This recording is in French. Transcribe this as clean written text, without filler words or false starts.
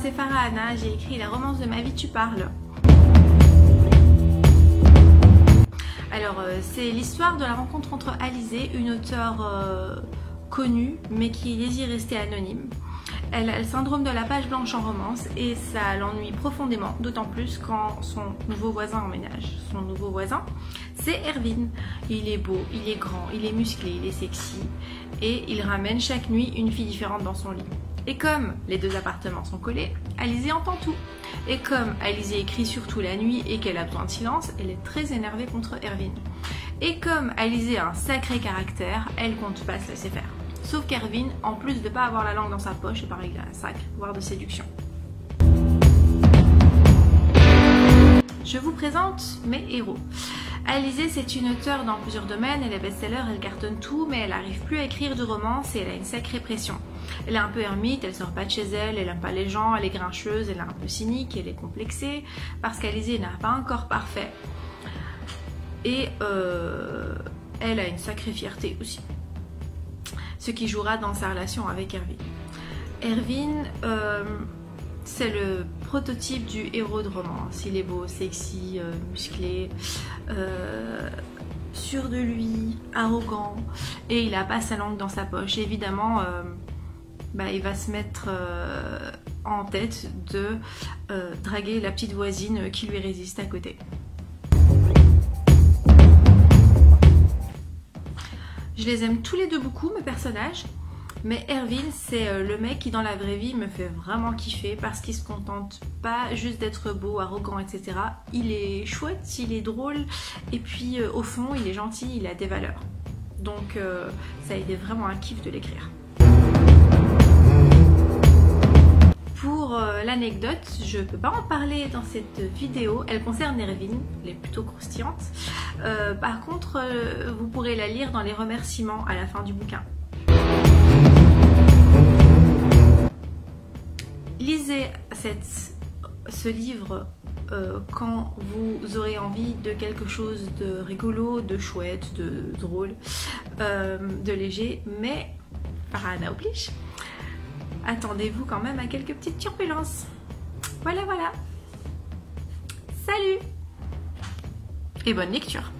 c'est Farah Anna, j'ai écrit la romance de ma vie, tu parles. Alors, c'est l'histoire de la rencontre entre Alizée, une auteure connue, mais qui désire rester anonyme. Elle a le syndrome de la page blanche en romance et ça l'ennuie profondément, d'autant plus quand son nouveau voisin emménage. Son nouveau voisin, c'est Erwin. Il est beau, il est grand, il est musclé, il est sexy et il ramène chaque nuit une fille différente dans son lit. Et comme les deux appartements sont collés, Alizée entend tout. Et comme Alizée écrit surtout la nuit et qu'elle a besoin de silence, elle est très énervée contre Erwin. Et comme Alizée a un sacré caractère, elle compte pas se laisser faire. Sauf qu'Erwin, en plus de ne pas avoir la langue dans sa poche, et pareil, il a un sac, voire de séduction. Je vous présente mes héros. Alizée, c'est une auteure dans plusieurs domaines, elle est best-seller, elle cartonne tout, mais elle n'arrive plus à écrire de romance et elle a une sacrée pression. Elle est un peu ermite, elle sort pas de chez elle, elle aime pas les gens, elle est grincheuse, elle est un peu cynique, elle est complexée, parce qu'Alizée n'a pas un corps parfait. Et elle a une sacrée fierté aussi. Ce qui jouera dans sa relation avec Erwin. Erwin, c'est le prototype du héros de romance. Il est beau, sexy, musclé, sûr de lui, arrogant, et il n'a pas sa langue dans sa poche. Et évidemment, il va se mettre en tête de draguer la petite voisine qui lui résiste à côté. Je les aime tous les deux beaucoup, mes personnages, mais Erwin, c'est le mec qui dans la vraie vie me fait vraiment kiffer parce qu'il se contente pas juste d'être beau, arrogant, etc. Il est chouette, il est drôle, et puis au fond, il est gentil, il a des valeurs. Donc ça a été vraiment un kiff de l'écrire. Pour l'anecdote, je ne peux pas en parler dans cette vidéo, elle concerne Erwin, elle est plutôt croustillante. Par contre, vous pourrez la lire dans les remerciements à la fin du bouquin. Lisez ce livre quand vous aurez envie de quelque chose de rigolo, de chouette, de drôle, de léger, mais Farah Anna oblige. Attendez-vous quand même à quelques petites turbulences. Voilà. Salut et bonne lecture.